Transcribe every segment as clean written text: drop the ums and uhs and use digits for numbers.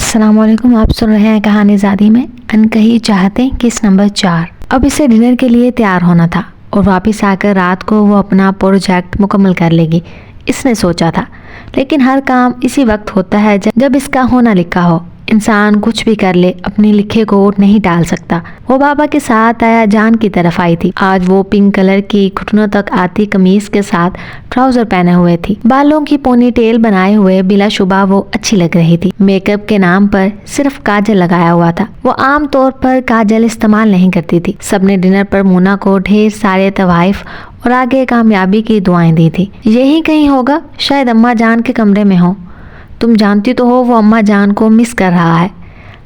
अस्सलाम वालेकुम। आप सुन रहे हैं कहानी ज़ादी में अनकही चाहतें किस नंबर 4। अब इसे डिनर के लिए तैयार होना था और वापस आकर रात को वो अपना प्रोजेक्ट मुकम्मल कर लेगी, इसने सोचा था। लेकिन हर काम इसी वक्त होता है जब इसका होना लिखा हो। इंसान कुछ भी कर ले, अपने लिखे को नहीं टाल सकता। वो बाबा के साथ आया जान की तरफ आई थी। आज वो पिंक कलर की घुटनों तक आती कमीज के साथ ट्राउजर पहने हुए थी। बालों की पोनी टेल बनाए हुए बिलाशुबा वो अच्छी लग रही थी। मेकअप के नाम पर सिर्फ काजल लगाया हुआ था। वो आम तौर पर काजल इस्तेमाल नहीं करती थी। सबने डिनर पर मोना को ढेर सारे तवाइफ और आगे कामयाबी की दुआएं दी थी। यही कहीं होगा, शायद अम्मा जान के कमरे में हो। तुम जानती तो हो वो अम्मा जान को मिस कर रहा है,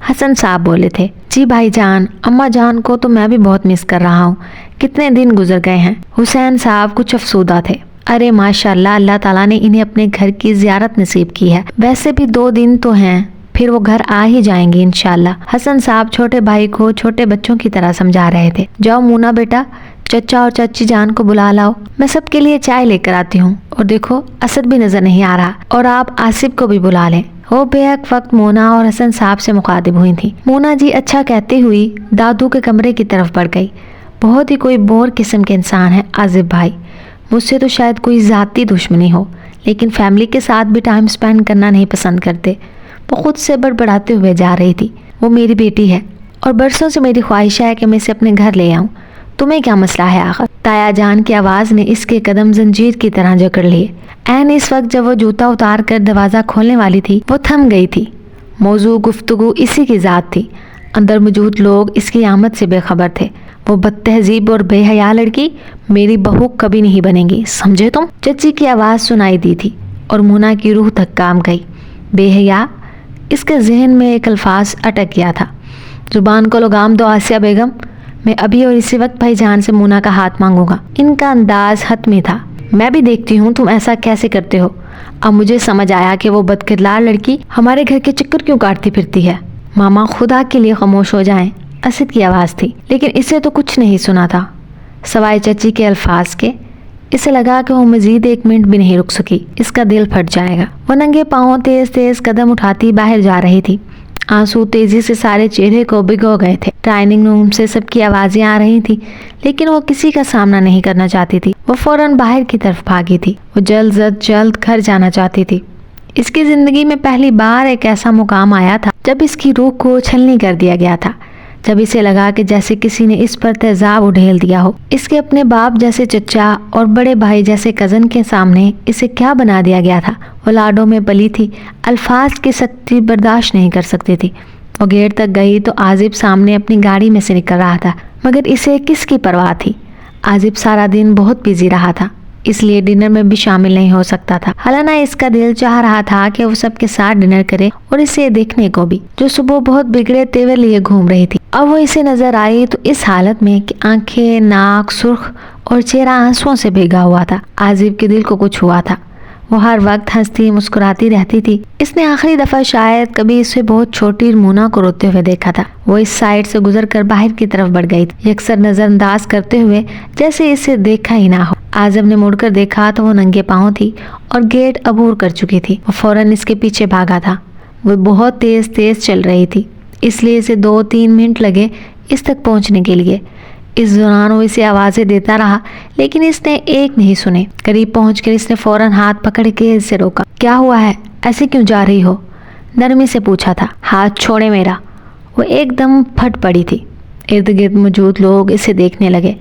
हसन साहब बोले थे। जी भाईजान, अम्मा जान को तो मैं भी बहुत मिस कर रहा हूँ। कितने दिन गुजर गए हैं। हुसैन साहब कुछ अफसुदा थे। अरे माशाल्लाह, अल्लाह ताला ने इन्हें अपने घर की जियारत नसीब की है। वैसे भी 2 दिन तो हैं, फिर वो घर आ ही जाएंगे इंशाल्लाह। हसन साहब छोटे भाई को छोटे बच्चों की तरह समझा रहे थे। जाओ मूना बेटा, चचा और चाची जान को बुला लाओ, मैं सबके लिए चाय लेकर आती हूँ। और देखो असद भी नजर नहीं आ रहा, और आप आसिफ को भी बुला लें। वो बेहक वक्त मोना और हसन साहब से मुखातिब हुई थी। मोना जी अच्छा कहती हुई दादू के कमरे की तरफ बढ़ गई। बहुत ही कोई बोर किस्म के इंसान है आसिफ भाई। मुझसे तो शायद कोई ज़ाती दुश्मनी हो, लेकिन फैमिली के साथ भी टाइम स्पेंड करना नहीं पसंद करते। वो खुद से बड़बड़ाते हुए जा रही थी। वो मेरी बेटी है और बरसों से मेरी ख्वाहिश है कि मैं इसे अपने घर ले आऊँ। तुम्हें क्या मसला है आखिर? ताया जान की आवाज ने इसके कदम जंजीर की तरह जकड़ लिए। ऐन इस वक्त जब वो जूता उतार कर दरवाजा खोलने वाली थी, वो थम गई थी। मौजू गुफ्तगू इसी की जात थी। अंदर मौजूद लोग इसकी आमद से बेखबर थे। वो बदतहजीब और बेहया लड़की मेरी बहू कभी नहीं बनेगी, समझे तुम? चची की आवाज सुनाई दी थी और मुना की रूह तक काम गई। बेहया, इसके जहन में एक अल्फाज अटक गया था। जुबान को लगाम दो आसिया बेगम, मैं अभी और इसी वक्त भाईजान से मुना का हाथ मांगूंगा। इनका अंदाज हतमी था। मैं भी देखती हूँ तुम ऐसा कैसे करते हो। अब मुझे समझ आया कि वो बदकिरदार लड़की हमारे घर के चक्कर क्यों काटती फिरती है। मामा खुदा के लिए खामोश हो जाएं, असद की आवाज़ थी, लेकिन इसे तो कुछ नहीं सुना था सवाए चची के अल्फाज के। इसे लगा कि वो मजीद 1 मिनट भी नहीं रुक सकी, इसका दिल फट जाएगा। वो नंगे पाँव तेज तेज कदम उठाती बाहर जा रही थी। आंसू तेजी से सारे चेहरे को भिगो गए थे। डाइनिंग रूम से सबकी आवाजें आ रही थी, लेकिन वो किसी का सामना नहीं करना चाहती थी। वो फौरन बाहर की तरफ भागी थी। वो जल्द घर जाना चाहती थी। इसकी जिंदगी में पहली बार एक ऐसा मुकाम आया था जब इसकी रूह को छलनी कर दिया गया था, जब इसे लगा कि जैसे किसी ने इस पर तेजाब उड़ेल दिया हो। इसके अपने बाप जैसे चचा और बड़े भाई जैसे कजन के सामने इसे क्या बना दिया गया था। वो लाडों में पली थी, अल्फाज की सख्ती बर्दाश्त नहीं कर सकती थी। वो गेट तक गई तो आजिब सामने अपनी गाड़ी में से निकल रहा था, मगर इसे किसकी परवाह थी। आजिब सारा दिन बहुत बिजी रहा था, इसलिए डिनर में भी शामिल नहीं हो सकता था। हालांकि इसका दिल चाह रहा था कि वो सबके साथ डिनर करे और इसे देखने को भी, जो सुबह बहुत बिगड़े तेवर लिए घूम रही थी। अब वो इसे नजर आई तो इस हालत में कि आंखें, नाक सुर्ख और चेहरा आंसुओं से भीगा हुआ था। आजिब के दिल को कुछ हुआ था। वो हर वक्त हंसती मुस्कुराती रहती थी। इसने आखिरी दफा शायद कभी इसे बहुत छोटी मुना को रोते हुए देखा था। वो इस साइड से गुजरकर बाहर की तरफ बढ़ गई थी, यकसर नजरअंदाज करते हुए जैसे इसे देखा ही ना हो। आजम ने मुड़कर देखा तो वो नंगे पांव थी और गेट अबूर कर चुकी थी। वो फौरन इसके पीछे भागा था। वो बहुत तेज चल रही थी, इसलिए इसे 2-3 मिनट लगे इस तक पहुंचने के लिए। इस दौरान वो इसे आवाजें देता रहा, लेकिन इसने एक नहीं सुने। करीब पहुंचकर इसने फौरन हाथ पकड़ के इसे रोका। क्या हुआ है, ऐसे क्यों जा रही हो? नरमी से पूछा था। हाथ छोड़े मेरा। वो एकदम फट पड़ी थी। इर्द गिर्द मौजूद लोग इसे देखने लगे।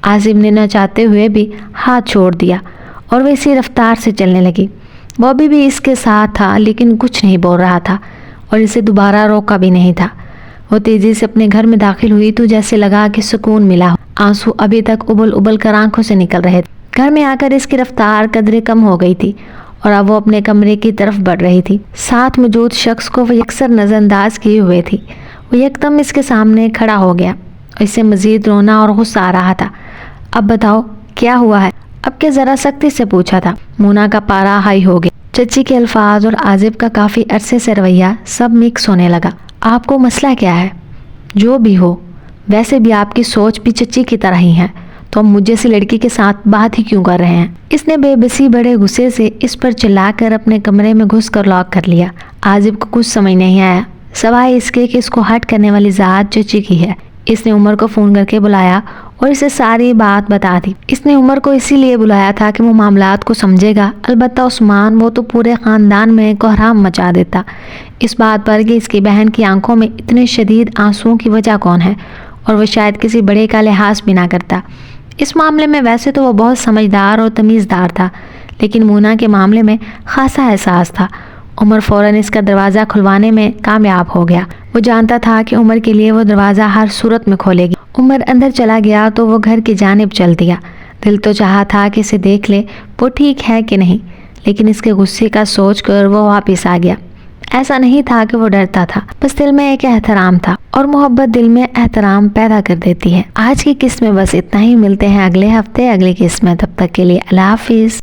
आसिम ने न चाहते हुए भी हाथ छोड़ दिया और वो इसी रफ्तार से चलने लगी। वो अभी भी इसके साथ था, लेकिन कुछ नहीं बोल रहा था और इसे दोबारा रोका भी नहीं था। वो तेजी से अपने घर में दाखिल हुई तो जैसे लगा कि सुकून मिला। आंसू अभी तक उबल उबल कर आंखों से निकल रहे थे। घर में आकर इसकी रफ्तार कदरे कम हो गई थी और अब वो अपने कमरे की तरफ बढ़ रही थी। साथ मौजूद शख्स को वो अक्सर नजरअंदाज किए हुए थी। वो एकदम इसके सामने खड़ा हो गया और इसे मजीद रोना और गुस्सा आ रहा था। अब बताओ क्या हुआ है? अब के जरा सख्ती से पूछा था। मुना का पारा हाई हो गया। चची के अल्फाज और आजिब का काफी अरसे से रवैया सब मिक्स होने लगा। आपको मसला क्या है? जो भी हो, वैसे भी आपकी सोच भी चची की तरह ही है, तो हम मुझे से लड़की के साथ बात ही क्यों कर रहे हैं? इसने बेबसी बड़े गुस्से से इस पर चिल्लाकर अपने कमरे में घुस कर लॉक कर लिया। आजिब को कुछ समझ नहीं आया। سوائے اس کے کہ اس کو ہرٹ کرنے والی ذات چچی کی ہے۔ اس نے عمر کو فون کر کے بلایا اور اسے ساری بات بتا دی۔ اس نے عمر کو اسی لیے بلایا تھا کہ وہ معاملات کو سمجھے گا، البتہ عثمان وہ تو پورے خاندان میں کوہرام مچا دیتا اس بات پر کہ اس کی بہن کی آنکھوں میں اتنے شدید آنسوؤں کی وجہ کون ہے، اور وہ شاید کسی بڑے کا لحاظ بھی نہ کرتا۔ اس معاملے میں ویسے تو وہ بہت سمجھدار اور تمیزدار تھا، لیکن مونا کے معاملے میں خاصا احساس تھا۔ عمر فوراً اس کا دروازہ کھلوانے میں کامیاب ہو گیا۔ وہ جانتا تھا کہ عمر کے لیے وہ دروازہ ہر صورت میں کھولے گی۔ عمر اندر چلا گیا تو وہ گھر کی جانب چل دیا۔ دل تو چاہا تھا کہ اسے دیکھ لے وہ ٹھیک ہے کہ نہیں، لیکن اس کے غصے کا سوچ کر وہ واپس آ گیا۔ ایسا نہیں تھا کہ وہ ڈرتا تھا، بس دل میں ایک احترام تھا، اور محبت دل میں احترام پیدا کر دیتی ہے۔ آج کی قسط میں بس اتنا ہی، ملتے ہیں اگلے ہفتے اگلی قسط میں، تب تک کے لیے اللہ حافظ۔